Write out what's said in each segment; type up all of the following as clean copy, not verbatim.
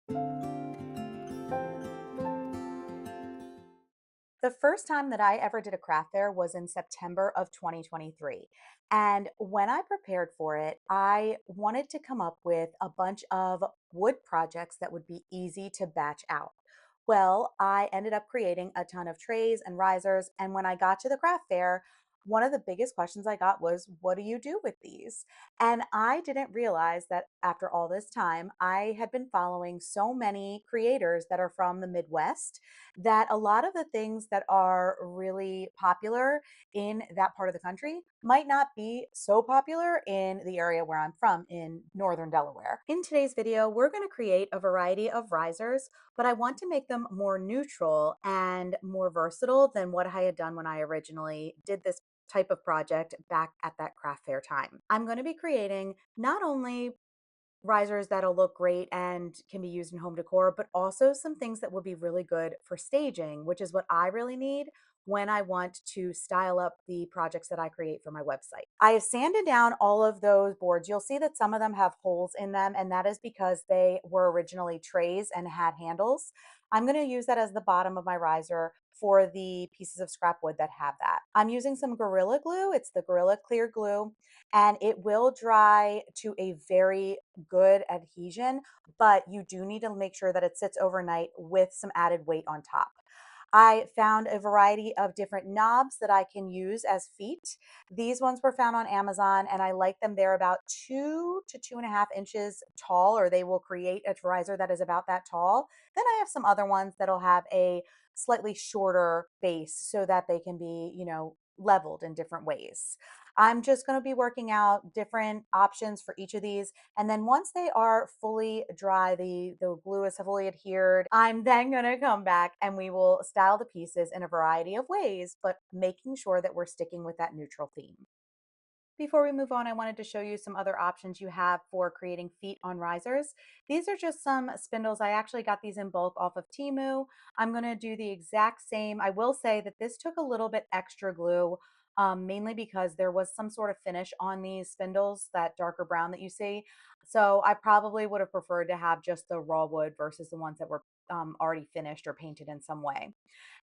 The first time that I ever did a craft fair was in September of 2023. And when I prepared for it, I wanted to come up with a bunch of wood projects that would be easy to batch out. Well, I ended up creating a ton of trays and risers. And when I got to the craft fair, one of the biggest questions I got was, what do you do with these? And I didn't realize that after all this time, I had been following so many creators that are from the Midwest that a lot of the things that are really popular in that part of the country might not be so popular in the area where I'm from in northern Delaware. In today's video, we're going to create a variety of risers, but I want to make them more neutral and more versatile than what I had done when I originally did this type of project back at that craft fair time. I'm going to be creating not only risers that'll look great and can be used in home decor, but also some things that would be really good for staging, which is what I really need when I want to style up the projects that I create for my website. I have sanded down all of those boards. You'll see that some of them have holes in them, and that is because they were originally trays and had handles. I'm going to use that as the bottom of my riser for the pieces of scrap wood that have that. I'm using some Gorilla Glue. It's the Gorilla Clear Glue, and it will dry to a very good adhesion, but you do need to make sure that it sits overnight with some added weight on top. I found a variety of different knobs that I can use as feet. These ones were found on Amazon and I like them. They're about 2 to 2.5 inches tall, or they will create a riser that is about that tall. Then I have some other ones that'll have a slightly shorter base so that they can be, leveled in different ways. I'm just going to be working out different options for each of these. And then once they are fully dry, the glue is fully adhered, I'm then going to come back and we will style the pieces in a variety of ways, but making sure that we're sticking with that neutral theme. Before we move on, I wanted to show you some other options you have for creating feet on risers. These are just some spindles. I actually got these in bulk off of Temu. I'm going to do the exact same. I will say that this took a little bit extra glue, mainly because there was some sort of finish on these spindles, that darker brown that you see. So I probably would have preferred to have just the raw wood versus the ones that were already finished or painted in some way.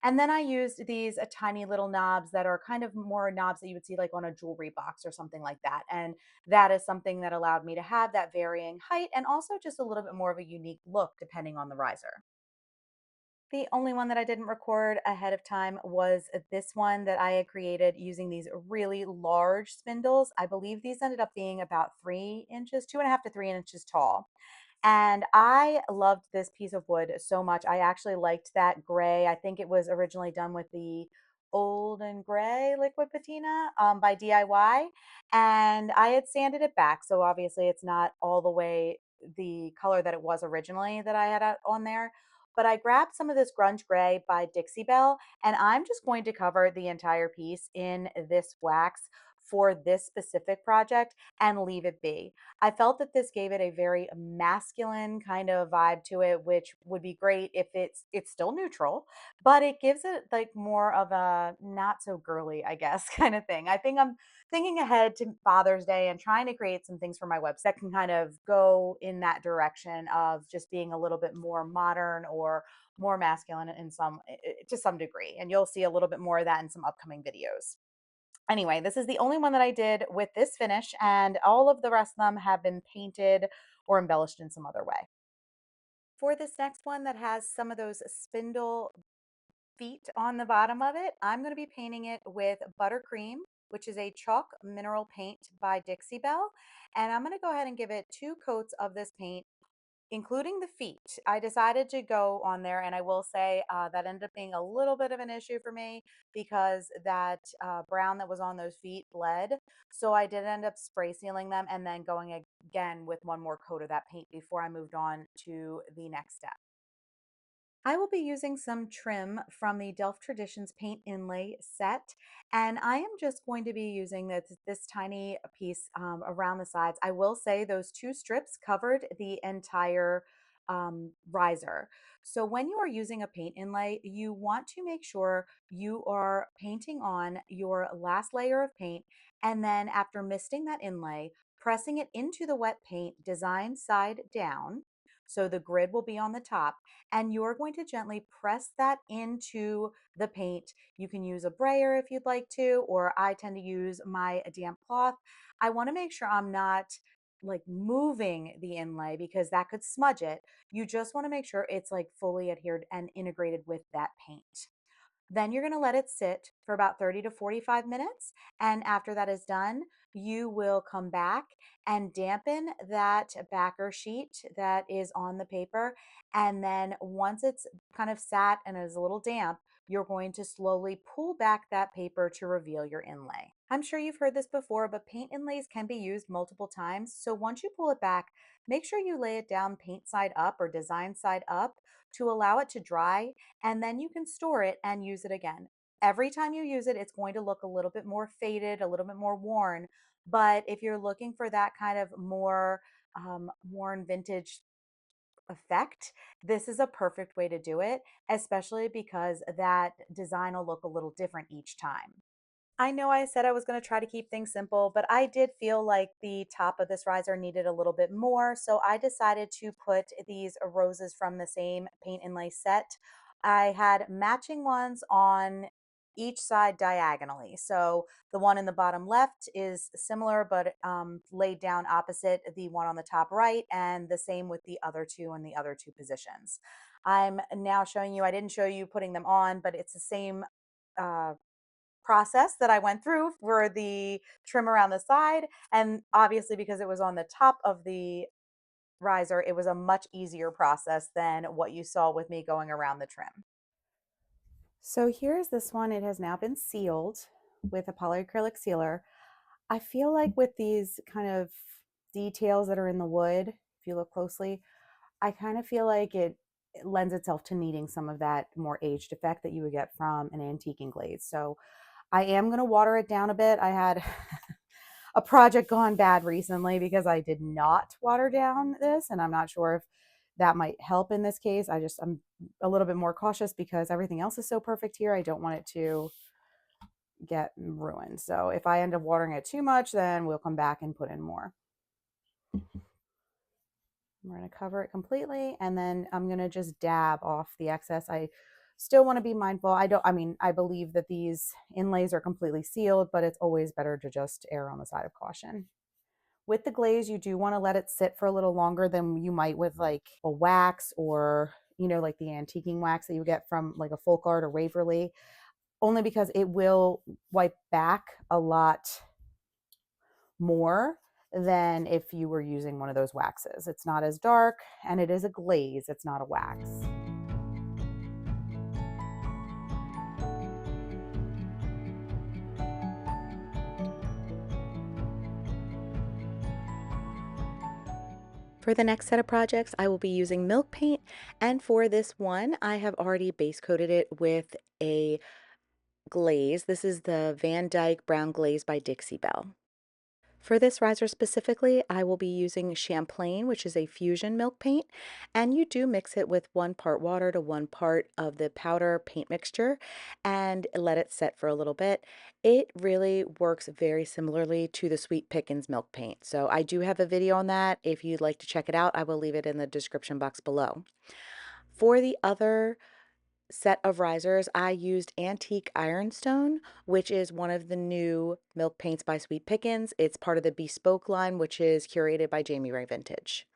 And then I used these tiny little knobs that are kind of more knobs that you would see like on a jewelry box or something like that. And that is something that allowed me to have that varying height and also just a little bit more of a unique look depending on the riser. The only one that I didn't record ahead of time was this one that I had created using these really large spindles. I believe these ended up being about 3 inches, 2.5 to 3 inches tall. And I loved this piece of wood so much. I actually liked that gray. I think it was originally done with the old and gray liquid patina by DIY. And I had sanded it back. So obviously it's not all the way the color that it was originally that I had on there. But I grabbed some of this Grunge Gray by Dixie Belle, and I'm just going to cover the entire piece in this wax for this specific project and leave it be. I felt that this gave it a very masculine kind of vibe to it, which would be great if it's still neutral, but it gives it like more of a not so girly, I guess, kind of thing. I think I'm thinking ahead to Father's Day and trying to create some things for my website that can kind of go in that direction of just being a little bit more modern or more masculine in some to some degree. And you'll see a little bit more of that in some upcoming videos. Anyway, this is the only one that I did with this finish, and all of the rest of them have been painted or embellished in some other way. For this next one that has some of those spindle feet on the bottom of it, I'm going to be painting it with buttercream, which is a chalk mineral paint by Dixie Belle. And I'm going to go ahead and give it 2 coats of this paint, including the feet. I decided to go on there, and I will say that ended up being a little bit of an issue for me because that brown that was on those feet bled. So I did end up spray sealing them and then going again with one more coat of that paint before I moved on to the next step. I will be using some trim from the Delft Traditions Paint Inlay set, and I am just going to be using this tiny piece around the sides. I will say those 2 strips covered the entire riser. So when you are using a paint inlay, you want to make sure you are painting on your last layer of paint, and then after misting that inlay, pressing it into the wet paint, design side down, So the grid will be on the top, and you're going to gently press that into the paint. You can use a brayer if you'd like to, or I tend to use my damp cloth. I want to make sure I'm not like moving the inlay because that could smudge it. You just want to make sure it's like fully adhered and integrated with that paint. Then you're going to let it sit for about 30 to 45 minutes. And after that is done, you will come back and dampen that backer sheet that is on the paper. And then once it's kind of sat and is a little damp, you're going to slowly pull back that paper to reveal your inlay. I'm sure you've heard this before, but paint inlays can be used multiple times. So once you pull it back, make sure you lay it down paint side up or design side up to allow it to dry, and then you can store it and use it again. Every time you use it, it's going to look a little bit more faded, a little bit more worn. But if you're looking for that kind of more worn vintage effect, this is a perfect way to do it, especially because that design will look a little different each time. I know I said I was going to try to keep things simple, but I did feel like the top of this riser needed a little bit more. So I decided to put these roses from the same paint inlay set. I had matching ones on each side diagonally. So the one in the bottom left is similar, but laid down opposite the one on the top right, and the same with the other two in the other two positions. I'm now showing you, I didn't show you putting them on, but it's the same uh, process that I went through for the trim around the side. And obviously, because it was on the top of the riser, it was a much easier process than what you saw with me going around the trim. So here's this one. It has now been sealed with a polyacrylic sealer. I feel like with these kind of details that are in the wood, if you look closely, I kind of feel like it lends itself to needing some of that more aged effect that you would get from an antique and glaze. So I am going to water it down a bit. I had a project gone bad recently because I did not water down this, and I'm not sure if that might help in this case. I'm a little bit more cautious because everything else is so perfect here. I don't want it to get ruined. So if I end up watering it too much, then we'll come back and put in more. We're going to cover it completely, and then I'm going to just dab off the excess. I still want to be mindful. I believe that these inlays are completely sealed, but it's always better to just err on the side of caution. With the glaze, you do want to let it sit for a little longer than you might with like a wax, or, like the antiquing wax that you get from like a folk art or Waverly, only because it will wipe back a lot more than if you were using one of those waxes. It's not as dark, and it is a glaze, it's not a wax. For the next set of projects, I will be using milk paint, and for this one, I have already base coated it with a glaze. This is the Van Dyke Brown Glaze by Dixie Belle. For this riser specifically, I will be using Champlain, which is a fusion milk paint, and you do mix it with 1 part water to 1 part of the powder paint mixture and let it set for a little bit. It really works very similarly to the Sweet Pickens milk paint. So I do have a video on that. If you'd like to check it out, I will leave it in the description box below. For the other set of risers, I used Antique Ironstone, which is one of the new milk paints by Sweet Pickens. It's part of the Bespoke line, which is curated by Jamie Ray Vintage.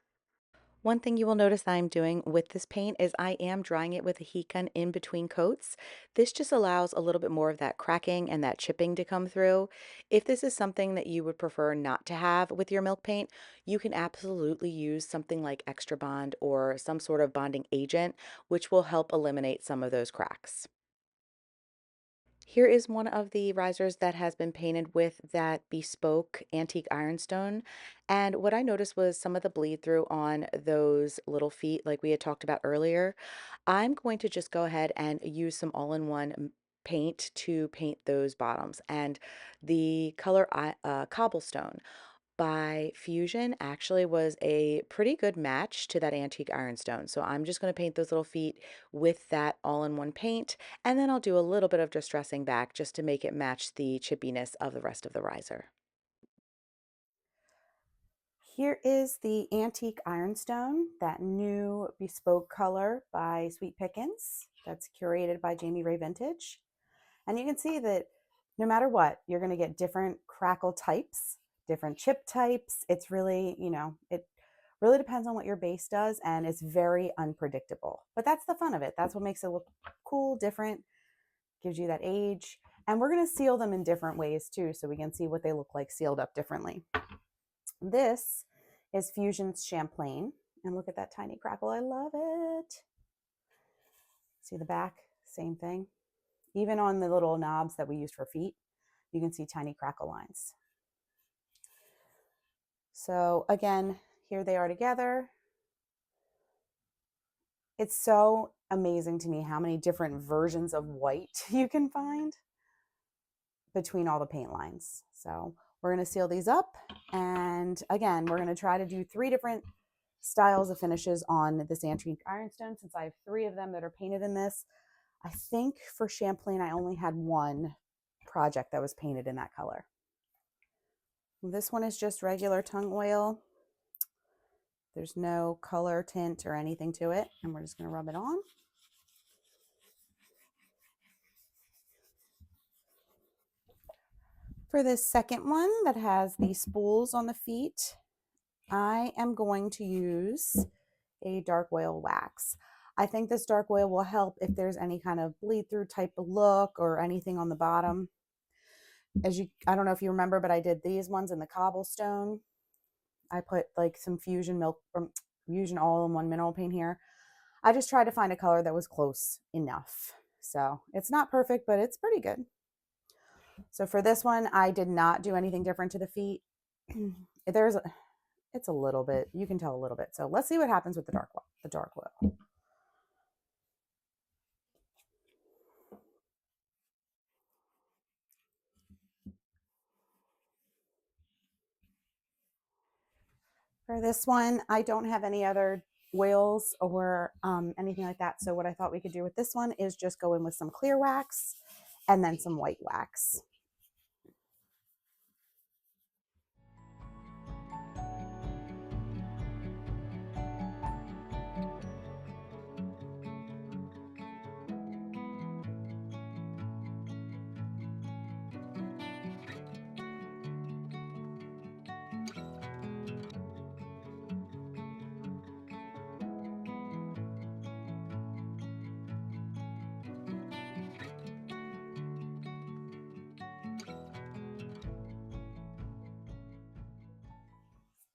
One thing you will notice that I'm doing with this paint is I am drying it with a heat gun in between coats. This just allows a little bit more of that cracking and that chipping to come through. If this is something that you would prefer not to have with your milk paint, you can absolutely use something like Extra Bond or some sort of bonding agent, which will help eliminate some of those cracks. Here is one of the risers that has been painted with that bespoke antique ironstone. And what I noticed was some of the bleed through on those little feet, like we had talked about earlier. I'm going to just go ahead and use some all-in-one paint to paint those bottoms. And the color cobblestone by Fusion actually was a pretty good match to that antique ironstone. So I'm just going to paint those little feet with that all-in-one paint, and then I'll do a little bit of distressing back just to make it match the chippiness of the rest of the riser. Here is the Antique Ironstone, that new bespoke color by Sweet Pickens. That's curated by Jamie Ray Vintage. And you can see that no matter what, you're going to get different crackle types, different chip types. It's really, it really depends on what your base does, and it's very unpredictable. But that's the fun of it. That's what makes it look cool, different, gives you that age. And we're going to seal them in different ways too, so we can see what they look like sealed up differently. This is Fusion's Champlain. And look at that tiny crackle. I love it. See the back? Same thing. Even on the little knobs that we use for feet, you can see tiny crackle lines. So again, here they are together. It's so amazing to me how many different versions of white you can find between all the paint lines. So we're going to seal these up. And again, we're going to try to do 3 different styles of finishes on this antique ironstone, since I have 3 of them that are painted in this. I think for Champlain, I only had 1 project that was painted in that color. This one is just regular tung oil. There's no color, tint, or anything to it. And we're just going to rub it on. For this second one that has the spools on the feet, I am going to use a dark oil wax. I think this dark oil will help if there's any kind of bleed through type of look or anything on the bottom. I don't know if you remember, but I did these ones in the cobblestone. I put like some Fusion milk or Fusion all-in-one mineral paint here. I just tried to find a color that was close enough. So it's not perfect, but it's pretty good. So for this one, I did not do anything different to the feet. It's a little bit, you can tell a little bit. So let's see what happens with the dark oil. For this one, I don't have any other oils or anything like that. So what I thought we could do with this one is just go in with some clear wax and then some white wax.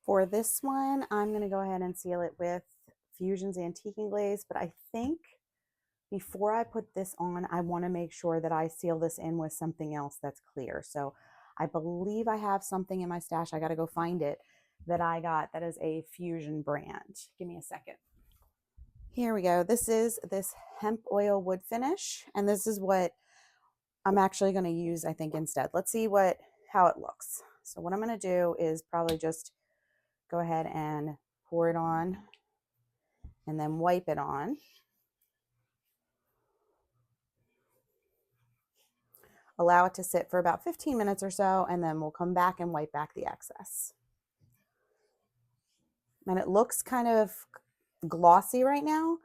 For this one, I'm going to go ahead and seal it with Fusion's Antique Glaze, but I think before I put this on, I want to make sure that I seal this in with something else that's clear. So I believe I have something in my stash. I got to go find it that I got that is a Fusion brand. Give me a second. Here we go. This is this hemp oil wood finish, and this is what I'm actually going to use, I think, instead. Let's see how it looks. So what I'm going to do is probably just go ahead and pour it on and then wipe it on. Allow it to sit for about 15 minutes or so, and then we'll come back and wipe back the excess. And it looks kind of glossy right now,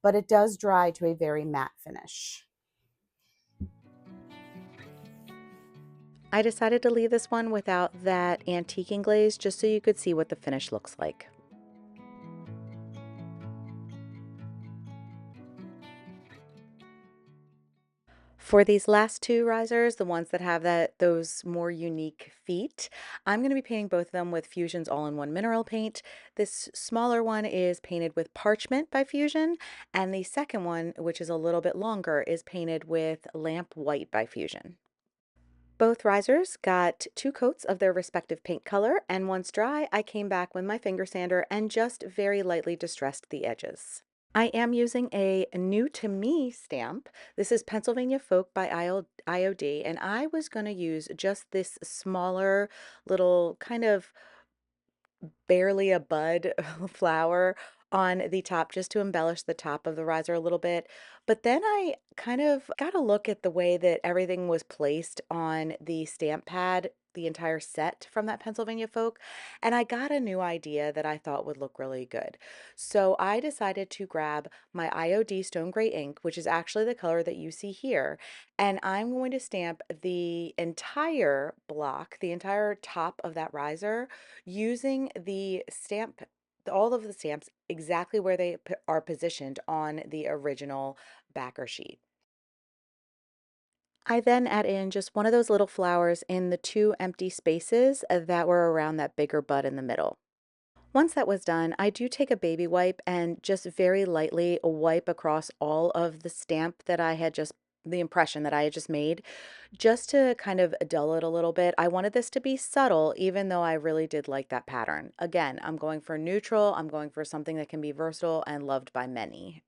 but it does dry to a very matte finish. I decided to leave this one without that antiquing glaze just so you could see what the finish looks like. For these last 2 risers, the ones that have those more unique feet, I'm going to be painting both of them with Fusion's all-in-one mineral paint. This smaller one is painted with Parchment by Fusion, and the second one, which is a little bit longer, is painted with Lamp White by Fusion. Both risers got 2 coats of their respective paint color, and once dry, I came back with my finger sander and just very lightly distressed the edges. I am using a new to me stamp. This is Pennsylvania Folk by IOD, and I was going to use just this smaller little kind of barely a bud flower on the top just to embellish the top of the riser a little bit. But then I kind of got a look at the way that everything was placed on the stamp pad the entire set from that Pennsylvania folk, and I got a new idea that I thought would look really good. So I decided to grab my IOD Stone Gray ink, which is actually the color that you see here, and I'm going to stamp the entire block, the entire top of that riser, using the stamp, all of the stamps exactly where they are positioned on the original backer sheet. I then add in just one of those little flowers in the two empty spaces that were around that bigger bud in the middle. Once that was done, I do take a baby wipe and just very lightly wipe across all of the stamp that I had just, the impression that I had just made, just to kind of dull it a little bit. I wanted this to be subtle, even though I really did like that pattern. Again, I'm going for neutral, I'm going for something that can be versatile and loved by many.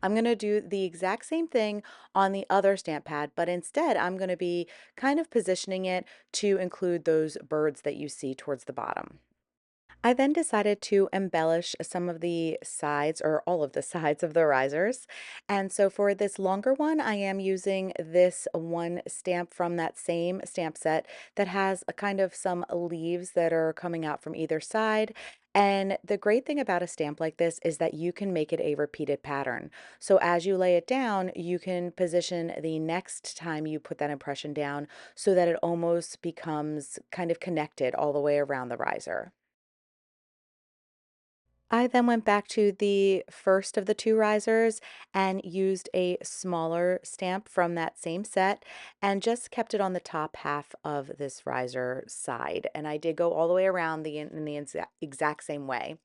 I'm going to do the exact same thing on the other stamp pad, but instead I'm going to be kind of positioning it to include those birds that you see towards the bottom. I then decided to embellish some of the sides or all of the sides of the risers. And so for this longer one, I am using this one stamp from that same stamp set that has a kind of some leaves that are coming out from either side. And the great thing about a stamp like this is that you can make it a repeated pattern. So as you lay it down, you can position the next time you put that impression down so that it almost becomes kind of connected all the way around the riser. I then went back to the first of the two risers and used a smaller stamp from that same set and just kept it on the top half of this riser side. And I did go all the way around in the exact same way.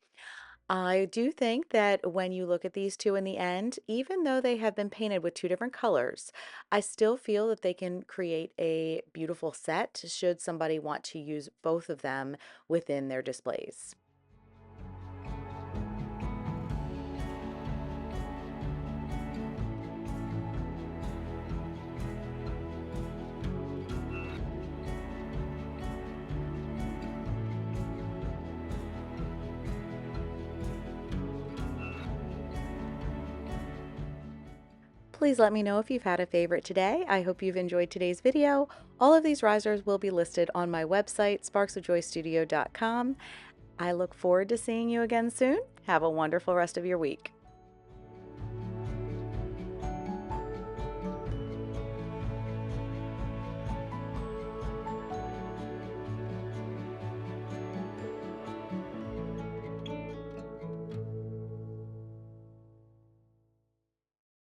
I do think that when you look at these two in the end, even though they have been painted with two different colors, I still feel that they can create a beautiful set should somebody want to use both of them within their displays. Please let me know if you've had a favorite today. I hope you've enjoyed today's video. All of these risers will be listed on my website, sparksofjoystudio.com. I look forward to seeing you again soon. Have a wonderful rest of your week.